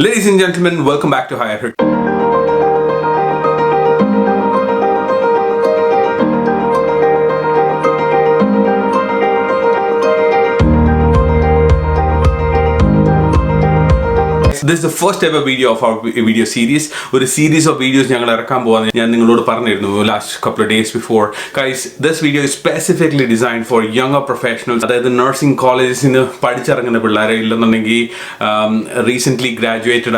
Ladies and gentlemen, welcome back to HIREHOOD. This is the first ever video of our video series. With a series of videos last couple of days before. Guys, this video is specifically designed for younger professionals. That the nursing colleges in the recently graduated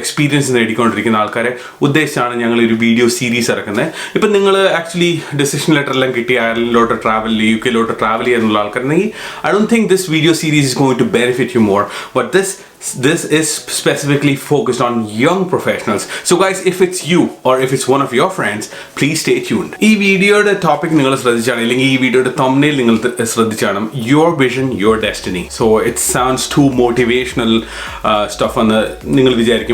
experience in the video series. Actually decision letter Ireland travel, UK travel. I don't think this video series is going to benefit you more, but this is specifically focused on young professionals. So guys, if it's you or if it's one of your friends, please stay tuned. This video topic this video thumbnail your vision, your destiny. So it sounds too motivational stuff on the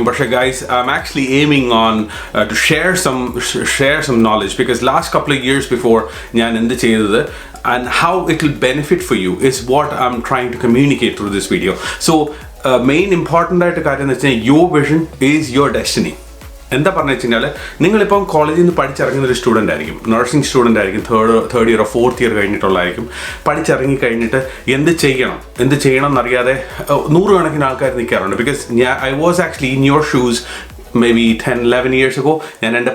but guys, I'm actually aiming on to share some knowledge, because last couple of years before and how it will benefit for you is what I'm trying to communicate through this video. So main important your vision is your destiny. എന്താ പറഞ്ഞു വെച്ചാൽ നിങ്ങളിപ്പം കോളേജിൽ നിന്ന് പഠിച്ചിറങ്ങുന്ന ഒരു student ആയിരിക്കും, nursing student ആയിരിക്കും, തേർഡ് ഇയർ ഫോർത്ത് ഇയർ കഴിഞ്ഞിട്ടുള്ളതായിരിക്കും. പഠിച്ചിറങ്ങി കഴിഞ്ഞിട്ട് എന്ത് ചെയ്യണം എന്നറിയാതെ നൂറുകണക്കിന് ആൾക്കാർ നിൽക്കാറുണ്ട്. Because I was actually in your shoes maybe 10-11 years ago. And a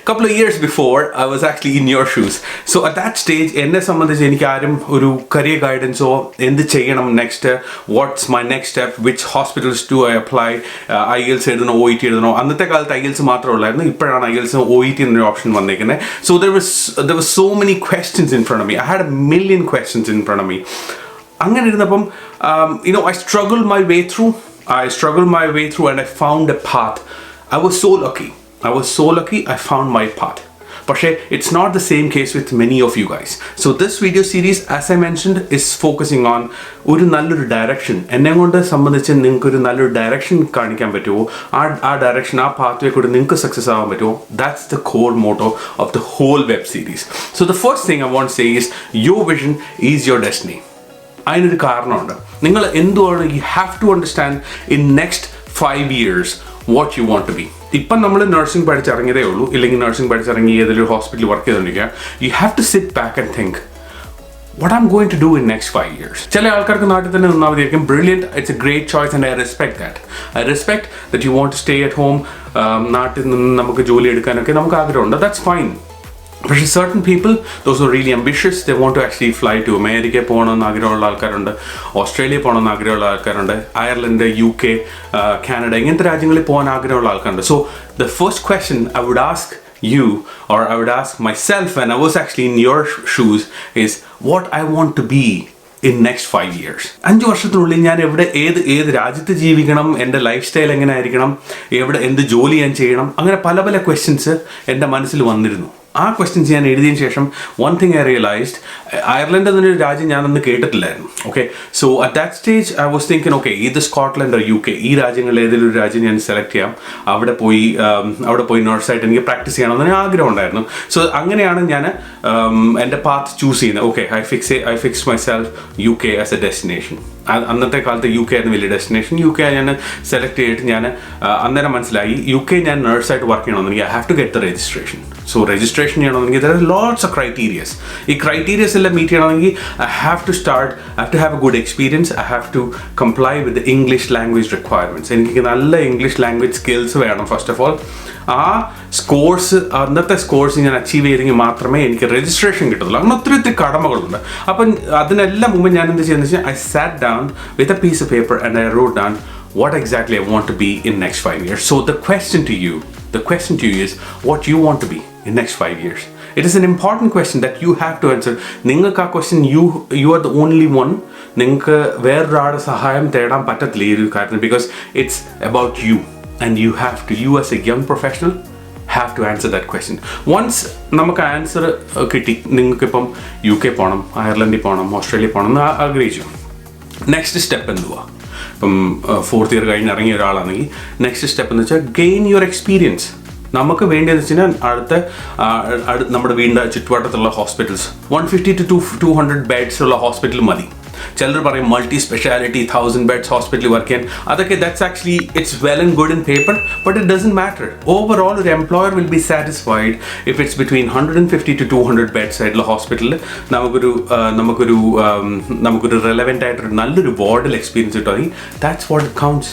couple of years before, I was actually in your shoes. So at that stage, career guidance or next, what's my next step, which hospitals do I apply, IELTS OET IELTS option. So there was so many questions in front of me. I had a million questions in front of me. I struggled my way through and I found a path. I was so lucky I found my path. But it's not the same case with many of you guys. So this video series, as I mentioned, is focusing on ഒരു നല്ലൊരു direction. എന്നെ കൊണ്ട് സംബന്ധിച്ച് നിങ്ങൾക്ക് ഒരു നല്ലൊരു direction കാണിക്കാൻ പറ്റുമോ, ആ ഡയറക്ഷൻ, ആ പാത്വേ കൂടി നിങ്ങൾക്ക് സക്സസ് ആവാൻ പറ്റുമോ? That's the core motto of the whole web series. So the first thing I want to say is your vision is your destiny. അതിനൊരു കാരണമുണ്ട്. നിങ്ങൾ എന്തുകൊണ്ട് you have to understand in next 5 years what you want to be. ഇപ്പം നമ്മൾ nursing പഠിച്ചിറങ്ങിയതേ ഉള്ളൂ, ഇല്ലെങ്കിൽ nursing പഠിച്ചിറങ്ങി ഏതെങ്കിലും ഹോസ്പിറ്റലിൽ വർക്ക് ചെയ്തുകൊണ്ടിരിക്കുക. You have to sit back and think, what I'm going to do in next 5 years. ചില ആൾക്കാർക്ക് നാട്ടിൽ തന്നെ നിന്നാൽ മതിയായിരിക്കും. Brilliant, it's a great choice and I respect that. I respect that you want to stay at home. നാട്ടിൽ നിന്ന് നമുക്ക് ജോലി എടുക്കാനൊക്കെ നമുക്ക് ആഗ്രഹമുണ്ട്. That's fine. But certain people, those who are really ambitious, they want to actually fly to America, Australia, Ireland, UK, Canada. So the first question I would ask you, or I would ask myself when I was actually in your shoes, is what I want to be in next 5 years. 5 വർഷത്തിനുള്ളിൽ ഞാൻ എവിടെ ഏത് രാജ്യത്ത് ജീവിക്കണം, എൻ്റെ life style എങ്ങനെ ആയിരിക്കണം, എന്ത് ജോലി ഞാൻ ചെയ്യണം, അങ്ങനെ പല ക്വസ്റ്റ്യൻസ് എൻ്റെ മനസ്സിൽ വന്നിരുന്നു. ആ ക്വസ്റ്റ്യൻസ് ഞാൻ എഴുതിയതിന് ശേഷം one thing I realized, Ireland എന്നൊരു രാജ്യം ഞാനൊന്ന് കേട്ടിട്ടില്ലായിരുന്നു. Okay, so at that stage I was thinking, okay, ഇത് സ്കോട്ട്ലൻഡ് or UK, ഈ രാജ്യങ്ങളിൽ ഏതെങ്കിലും ഒരു രാജ്യം ഞാൻ സെലക്ട് ചെയ്യാം, അവിടെ പോയി നഴ്സായിട്ട് എനിക്ക് പ്രാക്ടീസ് ചെയ്യണമെന്ന് ആഗ്രഹം ഉണ്ടായിരുന്നു. സോ അങ്ങനെയാണ് ഞാൻ എൻ്റെ പാത്ത് ചൂസ് ചെയ്യുന്നത്. Okay, I fix my self UK as A destination. അന്നത്തെ കാലത്ത് UK ആയിരുന്നു വലിയ ഡെസ്റ്റിനേഷൻ. UK ഞാൻ സെലക്ട് ചെയ്തിട്ട് ഞാൻ അന്നേരം മനസ്സിലായി UK ഞാൻ നഴ്സായിട്ട് വർക്ക് ചെയ്യണമെന്നുണ്ടെങ്കിൽ I have to get the registration. So registration ചെയ്യണമെങ്കിൽ there are lots of criterias. ഈ ക്രൈറ്റീരിയസ് എല്ലാം മീറ്റ് ചെയ്യണമെങ്കിൽ I have to have a good experience. I have to comply with the English language requirements. എനിക്ക് നല്ല English language skills വേണം first of all. ആ അന്നത്തെ scores ഞാൻ അച്ചീവ് ചെയ്തെങ്കിൽ മാത്രമേ എനിക്ക് രജിസ്ട്രേഷൻ കിട്ടത്തുള്ളൂ. അങ്ങനെ ഒത്തിരി കടമകളുണ്ട്. അപ്പം അതിനെല്ലാം മുമ്പ് ഞാൻ എന്ത് ചെയ്യുന്നത് വെച്ചാൽ I sat down with a piece of paper and I wrote down what exactly I want to be in next 5 years. So the question to you is what you want to be in next 5 years. It is an important question that you have to answer. നിങ്ങൾക്ക് ആ question you are the only one. നിങ്ങൾക്ക് വേറൊരാളുടെ സഹായം തേടാൻ പറ്റത്തില്ല ഈ ഒരു കാര്യത്തിന്, because it's about you. And you as a young professional have to answer that question. Once നമുക്ക് ആൻസർ കിട്ടി, നിങ്ങൾക്കിപ്പം UK പോകണം, അയർലൻഡിൽ പോകണം, ഓസ്ട്രേലിയ പോകണം എന്ന് ആഗ്രഹിച്ചു, നെക്സ്റ്റ് സ്റ്റെപ്പ് എന്തുവാ? ഇപ്പം ഫോർത്ത് ഇയർ കഴിഞ്ഞ് ഇറങ്ങിയ ഒരാളാണെങ്കിൽ നെക്സ്റ്റ് സ്റ്റെപ്പ് എന്ന് വെച്ചാൽ ഗെയിൻ യുവർ എക്സ്പീരിയൻസ്. നമുക്ക് വേണ്ടതെന്ന് വെച്ച് കഴിഞ്ഞാൽ നമ്മുടെ വീടിൻ്റെ ചുറ്റുവട്ടത്തുള്ള ഹോസ്പിറ്റൽസ് 150 to 200 ബെഡ്സ് ഉള്ള ഹോസ്പിറ്റൽ മതി. ചിലർ പറയും മൾട്ടി സ്പെഷ്യാലിറ്റി 1000 ബെഡ്സ് ഹോസ്പിറ്റലിൽ വർക്ക് ചെയ്യാൻ. അതൊക്കെ that's actually it's well and good in paper, but it doesn't matter. Overall ഒരു employer will be satisfied if it's between 150 to 200 beds ആയിട്ടുള്ള ഹോസ്പിറ്റലിൽ നമുക്കൊരു റെലവെൻ്റ് ആയിട്ടൊരു നല്ലൊരു വാർഡിൽ എക്സ്പീരിയൻസ് കിട്ടുകയാണെങ്കിൽ ദാറ്റ്സ് വാട്ട് ഇറ്റ് കൗണ്ട്സ്.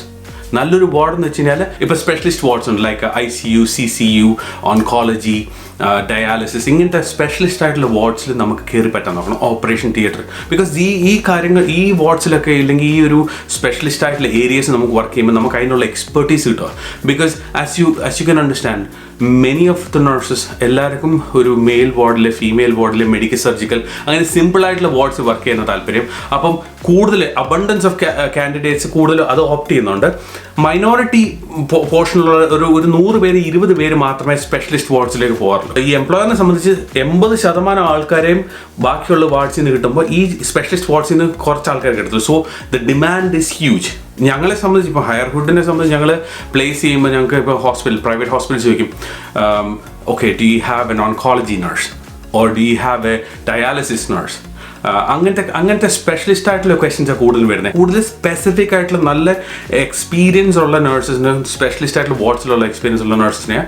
നല്ലൊരു വാർഡ് എന്ന് വെച്ച് കഴിഞ്ഞാൽ ഇപ്പോൾ സ്പെഷ്യലിസ്റ്റ് വാർഡ്സ് ഉണ്ട്, like ICU, CCU, oncology, dialysis, ഇങ്ങനത്തെ സ്പെഷ്യലിസ്റ്റ് ആയിട്ടുള്ള വാർഡ്സിൽ നമുക്ക് കയറി പറ്റാൻ നോക്കണം. ഓപ്പറേഷൻ തിയേറ്റർ, ബിക്കോസ് ഈ കാര്യങ്ങൾ ഈ വാർഡ്സിലൊക്കെ ഇല്ലെങ്കിൽ ഈ ഒരു സ്പെഷ്യലിസ്റ്റ് ആയിട്ടുള്ള ഏരിയസ് നമുക്ക് വർക്ക് ചെയ്യുമ്പോൾ നമുക്ക് അതിനുള്ള എക്സ്പെർട്ടീസ് കിട്ടുക. Because as you can understand many of the nurses എല്ലാവർക്കും ഒരു മെയിൽ വാർഡിൽ, ഫീമെയിൽ വാർഡിൽ, മെഡിക്കൽ സർജിക്കൽ, അങ്ങനെ സിമ്പിൾ ആയിട്ടുള്ള വാർഡ്സ് വർക്ക് ചെയ്യുന്ന താല്പര്യം. അപ്പം കൂടുതൽ അബണ്ടൻസ് ഓഫ് കാൻഡിഡേറ്റ്സ് കൂടുതൽ അത് ഓപ്റ്റ് ചെയ്യുന്നുണ്ട്. മൈനോറിറ്റി പോർഷനുള്ള ഒരു 100 പേര് 20 പേര് മാത്രമേ സ്പെഷ്യലിസ്റ്റ് വാർഡ്സിലേക്ക് പോകാറുള്ളൂ. ഈ എംപ്ലോയറിനെ സംബന്ധിച്ച് 80% ആൾക്കാരെയും ബാക്കിയുള്ള വാർഡ്സിൽ നിന്ന് കിട്ടുമ്പോൾ ഈ സ്പെഷ്യലിസ്റ്റ് വാർഡ്സിൽ നിന്ന് കുറച്ച് ആൾക്കാർ കിട്ടത്തുള്ളൂ. So the demand is huge. ഞങ്ങളെ സംബന്ധിച്ച് ഇപ്പോൾ ഹയർഹുഡിനെ സംബന്ധിച്ച് ഞങ്ങൾ പ്ലേസ് ചെയ്യുമ്പോൾ ഞങ്ങൾക്ക് ഇപ്പോൾ പ്രൈവറ്റ് ഹോസ്പിറ്റൽസ് ചോദിക്കും, okay, do you have an oncology nurse or do you have A dialysis nurse? അങ്ങനത്തെ സ്പെഷ്യലിസ്റ്റ് ആയിട്ടുള്ള ക്വസ്റ്റ്യൻസാണ് കൂടുതൽ വരുന്നത്. കൂടുതൽ സ്പെസിഫിക് ആയിട്ടുള്ള നല്ല എക്സ്പീരിയൻസ് ഉള്ള നഴ്സസിന്, സ്പെഷ്യലിസ്റ്റ് ആയിട്ടുള്ള വാർഡ്സിലുള്ള എക്സ്പീരിയൻസ് ഉള്ള നഴ്സസിനെ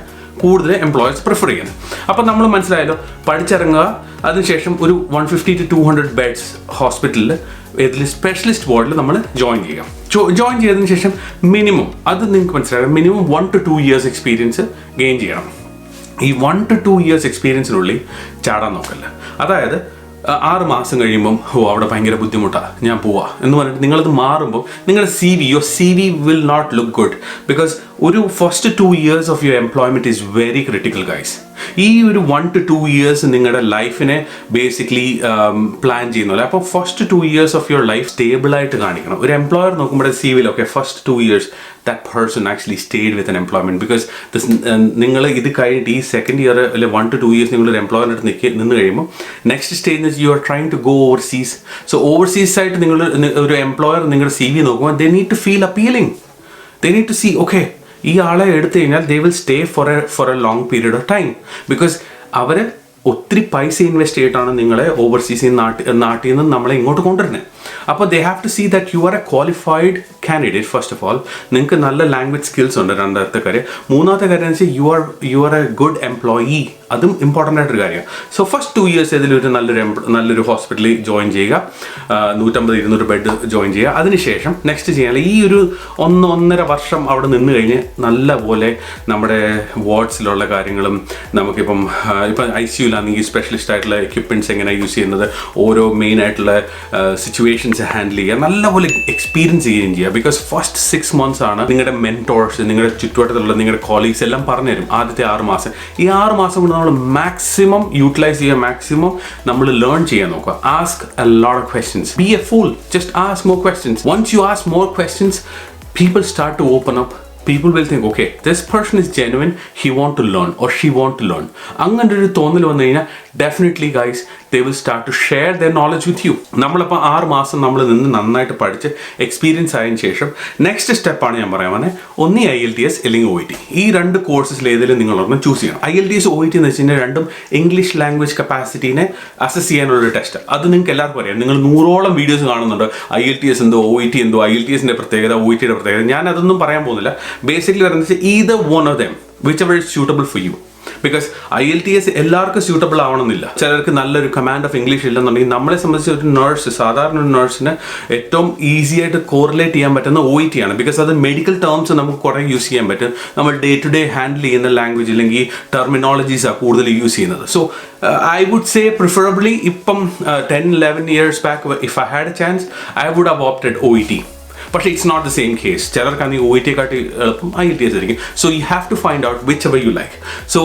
കൂടുതൽ എംപ്ലോയേഴ്സ് പ്രിഫർ ചെയ്യുന്നത്. അപ്പം നമ്മൾ മനസ്സിലായല്ലോ, പഠിച്ചിറങ്ങുക, അതിനുശേഷം ഒരു 150 to 200 ബെഡ്സ് ഹോസ്പിറ്റലിൽ ഇതിൽ സ്പെഷ്യലിസ്റ്റ് വാർഡിൽ നമ്മൾ ജോയിൻ ചെയ്യുക. ജോയിൻ ചെയ്തതിന് ശേഷം മിനിമം, അത് നിങ്ങൾക്ക് മനസ്സിലാക്കാം, minimum 1 to 2 years experience gain ചെയ്യണം. ഈ 1 to 2 years എക്സ്പീരിയൻസിനുള്ളിൽ ചാടാൻ നോക്കല്ല. അതായത് 6 മാസം കഴിയുമ്പം അവിടെ ഭയങ്കര ബുദ്ധിമുട്ടാണ്, ഞാൻ പോവാ എന്ന് പറഞ്ഞിട്ട് നിങ്ങളത് മാറുമ്പോൾ നിങ്ങളുടെ your CV will not look good. Because ഒരു first 2 years of your employment is very critical guys. ഈ ഒരു 1 to 2 years നിങ്ങളുടെ ലൈഫിനെ ബേസിക്കലി പ്ലാൻ ചെയ്യുന്നില്ല. അപ്പോൾ first 2 years of your life സ്റ്റേബിളായിട്ട് കാണിക്കണം. ഒരു എംപ്ലോയർ നോക്കുമ്പോൾ CV okay, first 2 years that person actually stayed with an employment, because നിങ്ങൾ ഇത് കഴിഞ്ഞിട്ട് ഈ സെക്കൻഡ് ഇയർ അല്ലെ 1 to 2 years നിങ്ങളൊരു എംപ്ലോയറിനടുത്ത് നിന്ന് കഴിയുമ്പോൾ next stage you are trying to go overseas. So overseas ആയിട്ട് നിങ്ങൾ ഒരു എംപ്ലോയർ നിങ്ങളുടെ CV നോക്കുമ്പോൾ they need to feel appealing. They need to see, okay, ഈ ആളെ എടുത്തു കഴിഞ്ഞാൽ they will stay for a long period of time. Because അവർ ഒത്തിരി പൈസ ഇൻവെസ്റ്റ് ചെയ്തിട്ടാണ് നിങ്ങളെ ഓവർസീസിൽ നാട്ടിൽ നിന്ന് നമ്മളെ ഇങ്ങോട്ട് കൊണ്ടുവരുന്നത്. അപ്പോൾ they have to see that you are a qualified candidate. First of all നിങ്ങൾക്ക് നല്ല ലാംഗ്വേജ് സ്കിൽസ് ഉണ്ട്, രണ്ടാമത്തെ കാര്യം. മൂന്നാമത്തെ കാര്യം എന്ന് വെച്ചാൽ U are A good employee. അതും ഇമ്പോർട്ടൻ്റ് ആയിട്ടൊരു കാര്യമാണ്. സോ ഫസ്റ്റ് 2 years ഇതിലൊരു നല്ലൊരു ഹോസ്പിറ്റലിൽ ജോയിൻ ചെയ്യുക, 150-200 ബെഡ് ജോയിൻ ചെയ്യുക. അതിനുശേഷം നെക്സ്റ്റ് ചെയ്യാൻ ഈ ഒരു 1-1.5 വർഷം അവിടെ നിന്ന് കഴിഞ്ഞ് നല്ല പോലെ നമ്മുടെ വാർഡ്സിലുള്ള കാര്യങ്ങളും നമുക്കിപ്പം ICUലാണെങ്കിൽ സ്പെഷ്യലിസ്റ്റ് ആയിട്ടുള്ള എക്യുപ്മെൻറ്റ്സ് എങ്ങനെ യൂസ് ചെയ്യുന്നത്, ഓരോ മെയിൻ ആയിട്ടുള്ള സിറ്റുവേഷൻസ് ഹാൻഡിൽ ചെയ്യുക, നല്ലപോലെ എക്സ്പീരിയൻസ് ചെയ്യുകയും ചെയ്യുക. ബിക്കോസ് ഫസ്റ്റ് 6 months ആണ് നിങ്ങളുടെ മെൻറ്റോർസ്, നിങ്ങളുടെ ചുറ്റുവട്ടത്തിലുള്ള നിങ്ങളുടെ കോളീഗ്സ് എല്ലാം പറഞ്ഞുതരും. ആദ്യത്തെ 6 മാസം, ഈ 6 മാസം കൊണ്ട് നമ്മൾ മാക്സിമം യൂട്ടിലൈസ് ചെയ്യുക, മാക്സിമം നമ്മൾ ലേൺ ചെയ്യാൻ നോക്കുക. Ask a lot of questions. Be a fool, just ask more questions. Once you ask more questions, people start to open up. People will think, okay, this person is genuine, he want to learn or she want to learn. അങ്ങനെ ഒരു തോന്നൽ വന്നു കഴിഞ്ഞാൽ definitely guys they will start to share their knowledge with you. നമ്മളിപ്പോൾ 6 മാസം നമ്മൾ നിന്ന് നന്നായിട്ട് പഠിച്ച് എക്സ്പീരിയൻസ് ആയതിനു ശേഷം നെക്സ്റ്റ് സ്റ്റെപ്പാണ് ഞാൻ പറയാൻ വന്നത്. ഒന്നി IELTS അല്ലെങ്കിൽ OET. ഈ 2 കോഴ്സസിൽ ഏതെങ്കിലും നിങ്ങളൊരെണ്ണം ചൂസ് ചെയ്യണം. IELTS OET എന്ന് വെച്ച് കഴിഞ്ഞാൽ രണ്ടും ഇംഗ്ലീഷ് ലാംഗ്വേജ് കപ്പാസിറ്റീനെ അസസ് ചെയ്യാനുള്ളൊരു ടെസ്റ്റ്. അത് നിങ്ങൾക്ക് എല്ലാവർക്കും അറിയാം. നിങ്ങൾ 100ഓളം വീഡിയോസ് കാണുന്നുണ്ട്. IELTS എന്തോ, OET എന്തോ, IELTSന്റെ പ്രത്യേകത, OETയുടെ പ്രത്യേകത. ഞാൻ അതൊന്നും പറയാൻ പോകുന്നില്ല. ബേസിക്കലി പറയുന്നത് either one of them, whichever is suitable for you. Because IELTS എല്ലാവർക്കും സ്യൂട്ടബിൾ ആവണമെന്നില്ല. ചിലർക്ക് നല്ലൊരു കമാൻഡ് ഓഫ് ഇംഗ്ലീഷ് ഇല്ലെന്നുണ്ടെങ്കിൽ നമ്മളെ സംബന്ധിച്ച് ഒരു നേഴ്സ്, സാധാരണ ഒരു നേഴ്സിന് ഏറ്റവും ഈസി ആയിട്ട് കോറിലേറ്റ് ചെയ്യാൻ പറ്റുന്ന OET ആണ്. ബിക്കോസ് അത് മെഡിക്കൽ ടേംസ് നമുക്ക് കുറേ യൂസ് ചെയ്യാൻ പറ്റും. നമ്മൾ ഡേ ടു ഡേ ഹാൻഡിൽ ചെയ്യുന്ന ലാംഗ്വേജ് അല്ലെങ്കിൽ ടെർമിനോളജീസാണ് കൂടുതൽ യൂസ് ചെയ്യുന്നത്. So I would say preferably ഇപ്പം 10-11 years back, if I had a chance, I would have opted OET. പക്ഷേ it's not the same case. ചിലർക്കാണെങ്കിൽ OET കാട്ടി എളുപ്പം IELTS ആയിരിക്കും. So you have to find out which ever you like. So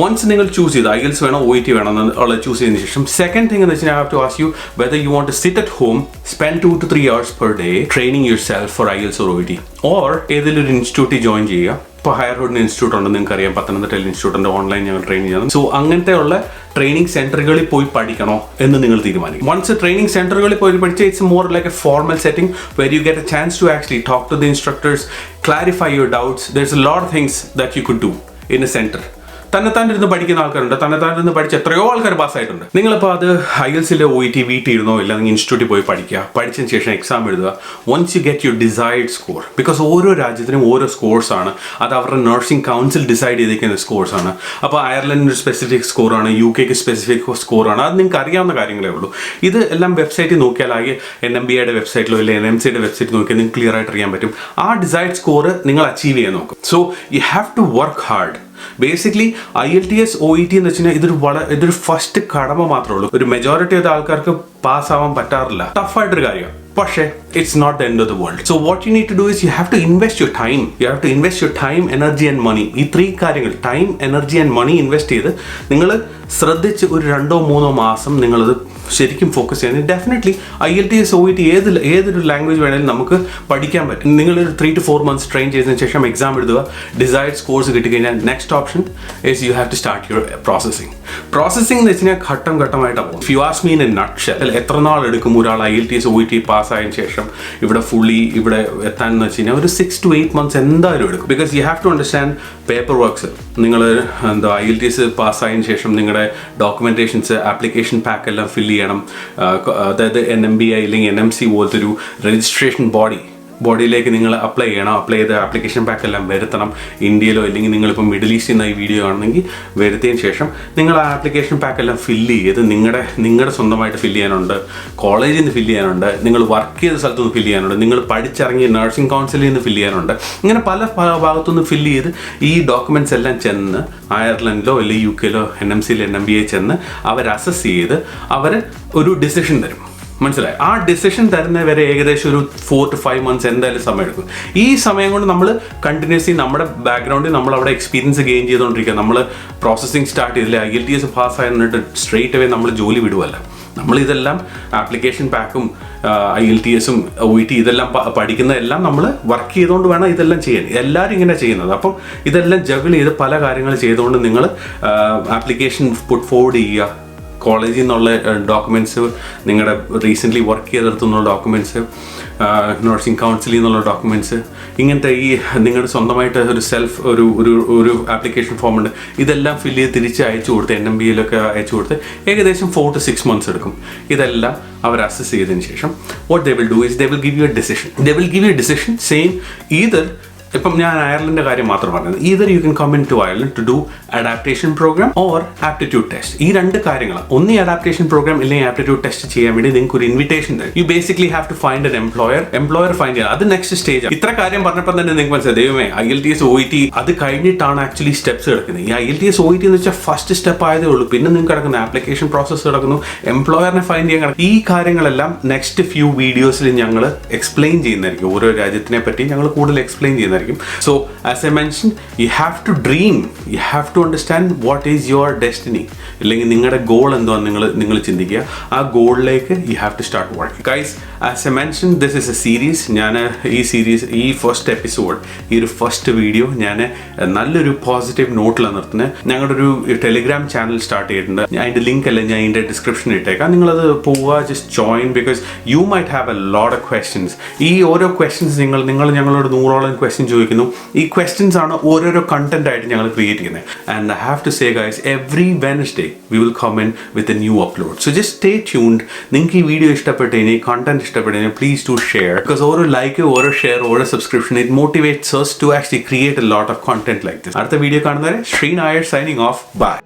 once നിങ്ങൾ choose ചെയ്ത് IELTS വേണോ OET വേണോ എന്നുള്ള ചൂസ് ചെയ്തതിന് ശേഷം സെക്കൻഡ് തിങ് എന്ന് വെച്ചാൽ I have to ask you whether you want to sit at home, spend 2 to 3 hours per day training yourself for IELTS or OET, or ഏതെങ്കിലും ഒരു ഇൻസ്റ്റിറ്റ്യൂട്ടിൽ ജോയിൻ ചെയ്യുക. ഇപ്പോൾ ഹയർഹുഡ് ഇൻസ്റ്റിറ്റ്യൂട്ട് ഉണ്ട്, നിങ്ങൾക്ക് അറിയാം, പത്തനംതിട്ടയിൽ ഇൻസ്റ്റിറ്റ്യൂട്ടിൻ്റെ ഓൺലൈൻ ഞങ്ങൾ ട്രെയിനിങ് ചെയ്യുന്നത്. സോ അങ്ങനത്തെയുള്ള ട്രെയിനിങ് സെൻറ്ററുകളിൽ പോയി പഠിക്കണോ എന്ന് നിങ്ങൾ തീരുമാനിക്കും. വൺസ് ട്രെയിനിങ് സെൻറ്ററുകളിൽ പോയി പഠിച്ചാൽ it's more like a formal setting where you get a chance to actually talk to the instructors, clarify your doubts. There's a lot of things that you could do in a center. തന്നെത്താൻ ഇരുന്ന് പഠിക്കുന്ന ആൾക്കാരുണ്ട്, തന്നെത്താൻ ഇരുന്ന് പഠിച്ച് എത്രയോ ആൾക്കാർ പാസ്സായിട്ടുണ്ട്. നിങ്ങളിപ്പോൾ അത് IELTS OET വീട്ടിൽ ഇരുന്നോ ഇല്ലെങ്കിൽ ഇൻസ്റ്റിറ്റ്യൂട്ടിൽ പോയി പഠിക്കുക, പഠിച്ചതിന് ശേഷം എക്സാം എഴുതുക. Once you get your desired score, because ഓരോ രാജ്യത്തിനും ഓരോ സ്കോർസാണ്, അത് അവരുടെ നഴ്സിംഗ് കൗൺസിൽ ഡിസൈഡ് ചെയ്തിരിക്കുന്ന സ്കോർസാണ്. അപ്പോൾ അയർലൻഡിന് ഒരു സ്പെസിഫിക് സ്കോറാണ്, UK സ്പെസിഫിക് സ്കോറാണ്, അത് നിങ്ങൾക്ക് അറിയാവുന്ന കാര്യങ്ങളേ ഉള്ളൂ. ഇത് എല്ലാം വെബ്സൈറ്റിൽ നോക്കിയാൽ ആകെ NMBAയുടെ വെബ്സൈറ്റിലോ അല്ലെങ്കിൽ NMCയുടെ വെബ്സൈറ്റ് നോക്കിയാൽ നിങ്ങൾക്ക് ക്ലിയർ ആയിട്ട് അറിയാൻ പറ്റും. ആ ഡിസൈർഡ് സ്കോർ നിങ്ങൾ അച്ചീവ് ചെയ്യാൻ നോക്കും. So you have to work hard. Basically IELTS OET എന്ന് വെച്ച് കഴിഞ്ഞാൽ ഇതൊരു ഫസ്റ്റ് കടമ മാത്രമേ ഉള്ളൂ. ഒരു മെജോറിറ്റി ഓഫ് ആൾക്കാർക്ക് പാസ്സാവാൻ പറ്റാറില്ല. ടഫായിട്ടൊരു കാര്യം, പക്ഷേ it's not the end of the world. So what you need to do is you have to invest your time. You have to invest your time, energy and money. ഈ 3 കാര്യങ്ങൾ, time, energy and money invest ചെയ്ത് നിങ്ങൾ ശ്രദ്ധിച്ച് ഒരു 2-3 മാസം നിങ്ങളത് ശരിക്കും focus ചെയ്യാൻ. ഡെഫിനറ്റ്ലി IELTS OET ഏതൊരു ലാംഗ്വേജ് വേണമെങ്കിലും നമുക്ക് പഠിക്കാൻ പറ്റും. നിങ്ങളൊരു 3 to 4 months ട്രെയിൻ ചെയ്തതിന് ശേഷം എക്സാം എഴുതുക, ഡിസൈർഡ് സ്കോർസ് കിട്ടിക്കഴിഞ്ഞാൽ next option is you have to start your processing. Processing എന്ന് വെച്ച് കഴിഞ്ഞാൽ ഘട്ടം ഘട്ടമായിട്ടാണ് പോകും. If you ask me in a nutshell, എത്ര നാൾ എടുക്കും ഒരാൾ IELTS OET പാസ്സായതിനു ശേഷം ഇവിടെ എത്താൻ എന്ന് വെച്ച് കഴിഞ്ഞാൽ ഒരു 6 to 8 months എന്തായാലും എടുക്കും. Because you have to understand paper works. നിങ്ങൾ IELTS പാസ്സായതിനു ശേഷം നിങ്ങളുടെ ഡോക്യുമെൻറ്റേഷൻസ്, ആപ്ലിക്കേഷൻ പാക്ക് എല്ലാം ഫില്ല് ചെയ്യണം. അതായത് NMBI അല്ലെങ്കിൽ NMC പോലത്തെ ഒരു രജിസ്ട്രേഷൻ ബോഡിയിലേക്ക് നിങ്ങൾ അപ്ലൈ ചെയ്യണം. അപ്ലൈ ചെയ്ത് ആപ്ലിക്കേഷൻ പാക്ക് എല്ലാം വരുത്തണം. ഇന്ത്യയിലോ അല്ലെങ്കിൽ നിങ്ങളിപ്പോൾ മിഡിൽ ഈസ്റ്റിൽ നിന്ന് ഈ വീഡിയോ ആണെങ്കിൽ വരുത്തിയതിന് ശേഷം നിങ്ങൾ ആ ആപ്ലിക്കേഷൻ പാക്ക് എല്ലാം ഫില്ല് ചെയ്ത് നിങ്ങളുടെ സ്വന്തമായിട്ട് ഫില്ല് ചെയ്യാനുണ്ട്, കോളേജിൽ നിന്ന് ഫില്ല് ചെയ്യാനുണ്ട്, നിങ്ങൾ വർക്ക് ചെയ്ത സ്ഥലത്തു നിന്ന് ഫില്ല് ചെയ്യാനുണ്ട്, നിങ്ങൾ പഠിച്ചിറങ്ങിയ നഴ്സിംഗ് കൗൺസിലിൽ നിന്ന് ഫില്ല് ചെയ്യാനുണ്ട്. ഇങ്ങനെ പല ഭാഗത്തുനിന്ന് ഫില്ല് ചെയ്ത് ഈ ഡോക്യുമെൻറ്റ്സ് എല്ലാം ചെന്ന് അയർലൻഡിലോ അല്ലെങ്കിൽ UK NMCയിൽ NMBA ചെന്ന് അവർ അസസ് ചെയ്ത് അവർ ഒരു ഡിസിഷൻ തരും. മനസ്സിലായി? ആ ഡിസിഷൻ തരുന്നവരെ ഏകദേശം ഒരു 4 to 5 months എന്തായാലും സമയം എടുക്കും. ഈ സമയം കൊണ്ട് നമ്മൾ കണ്ടിന്യൂസ്ലി നമ്മുടെ ബാക്ക്ഗ്രൗണ്ടിൽ നമ്മൾ അവിടെ എക്സ്പീരിയൻസ് ഗെയിൻ ചെയ്തുകൊണ്ടിരിക്കുക. നമ്മൾ പ്രോസസ്സിങ് സ്റ്റാർട്ട് ചെയ്തില്ല, IELTS പാസ്സായി എന്നിട്ട് സ്ട്രെയിറ്റ് അവേ നമ്മൾ ജോലി വിടുവല്ല. നമ്മളിതെല്ലാം ആപ്ലിക്കേഷൻ പാക്കും IELTS OET ഇതെല്ലാം പഠിക്കുന്നതെല്ലാം നമ്മൾ വർക്ക് ചെയ്തുകൊണ്ട് വേണം ഇതെല്ലാം ചെയ്യാൻ. എല്ലാവരും ഇങ്ങനെ ചെയ്യുന്നത്. അപ്പം ഇതെല്ലാം ജഗിൾ ചെയ്ത് പല കാര്യങ്ങൾ ചെയ്തുകൊണ്ട് നിങ്ങൾ ആപ്ലിക്കേഷൻ പുട്ട് ഫോർവേഡ് ചെയ്യുക. കോളേജിൽ നിന്നുള്ള ഡോക്യുമെൻറ്റ്സ്, നിങ്ങളുടെ റീസെൻ്റ്ലി വർക്ക് ചെയ്തെടുത്തു നിന്നുള്ള ഡോക്യുമെൻറ്റ്സ്, നഴ്സിംഗ് കൗൺസിലിൽ നിന്നുള്ള ഡോക്യുമെൻറ്റ്സ്, ഇങ്ങനത്തെ ഈ നിങ്ങളുടെ സ്വന്തമായിട്ട് ഒരു ആപ്ലിക്കേഷൻ ഫോം ഉണ്ട്, ഇതെല്ലാം ഫില്ല് ചെയ്ത് തിരിച്ച് അയച്ചു കൊടുത്ത് NMBAയിലൊക്കെ അയച്ചു കൊടുത്ത് ഏകദേശം 4 to 6 months എടുക്കും. ഇതെല്ലാം അവർ അസസ് ചെയ്തതിന് ശേഷം what they will do is they will give you a decision. They will give you a decision saying either, ഇപ്പം ഞാൻ അയർലൻഡിൻ്റെ കാര്യം മാത്രം പറഞ്ഞത്, either you can come into Ireland to do adaptation program or aptitude test. ഈ 2 കാര്യങ്ങൾ, ഒന്ന് adaptation programme അല്ലെങ്കിൽ aptitude test ചെയ്യാൻ വേണ്ടി നിങ്ങൾക്ക് ഒരു ഇൻവിറ്റേഷൻ തരും. You basically have to find an employer find ചെയ്യുക. അത് നെക്സ്റ്റ് സ്റ്റേജ്. ഇത്ര കാര്യം പറഞ്ഞപ്പോൾ തന്നെ നിങ്ങൾക്ക് മനസ്സിലായി, ദൈവമേ IELTS OET അത് കഴിഞ്ഞിട്ടാണ് ആക്ച്വലി സ്റ്റെപ്സ് കിടക്കുന്നത്. ഈ IELTS OET എന്ന് വെച്ചാൽ ഫസ്റ്റ് സ്റ്റെപ്പ് ആയതേ ഉള്ളൂ. പിന്നെ നിങ്ങൾക്ക് കിടക്കുന്ന ആപ്ലിക്കേഷൻ പ്രോസസ്സ് കിടക്കുന്നു, എംപ്ലോയറിനെ ഫൈൻഡ് ചെയ്യാൻ കിടക്കുന്നു. ഈ കാര്യങ്ങളെല്ലാം നെക്സ്റ്റ് ഫ്യൂ വീഡിയോസിൽ ഞങ്ങൾ എക്സ്പ്ലെയിൻ ചെയ്യുന്നതായിരിക്കും. ഓരോ രാജ്യത്തിനെ പറ്റി ഞങ്ങൾ കൂടുതൽ എക്സ്പ്ലെയിൻ ചെയ്യുന്നതായിരിക്കും. So as I mentioned, you have to dream, you have to understand what is your destiny. അല്ലെങ്കിൽ നിങ്ങളുടെ ഗോൾ എന്തുവാണ് നിങ്ങൾ ചിന്തിക്കുക. ആ ഗോളിലേക്ക് you have to start working. Guys, as I mentioned, this is a series. ഞാൻ ഈ first episode, ഈ ഒരു ഫസ്റ്റ് വീഡിയോ ഞാൻ നല്ലൊരു പോസിറ്റീവ് നോട്ടിലാണ് നിർത്തുന്നത്. ഞങ്ങളുടെ ഒരു ടെലിഗ്രാം ചാനൽ സ്റ്റാർട്ട് ചെയ്തിട്ടുണ്ട്. അതിൻ്റെ ലിങ്ക് അല്ല ഞാൻ ഇതിൻ്റെ ഡിസ്ക്രിപ്ഷനിൽ ഇട്ടേക്കാം. നിങ്ങളത് പോവുക, just join, because you might have A lot of questions. ഈ ഓരോ ക്വസ്റ്റ്യൻസ് നിങ്ങൾ ഞങ്ങളോട് 100ഓളം ക്വസ്റ്റ്യൻ ചോദിക്കുന്നു. ഈ ക്വസ്റ്റ്യൻസ് ആണ് ഓരോരോ കണ്ടന്റ് ആയിട്ട് ഞങ്ങൾ ക്രിയേറ്റ് ചെയ്യുന്നത്. And I have to say guys, every Wednesday we will come in with a new upload. So just stay tuned. നിങ്ങൾക്ക് ഈ വീഡിയോ ഇഷ്ടപ്പെട്ടതിന്, ഈ കണ്ടന്റ് ഇഷ്ടപ്പെട്ടതിന്, please do share, because ഓരോ ലൈക്ക്, ഓരോ ഷെയർ, ഓരോ subscription, it motivates us to actually create a lot of content like this. അടുത്ത video കാണുന്നവരെ Shri Nair signing off. Bye.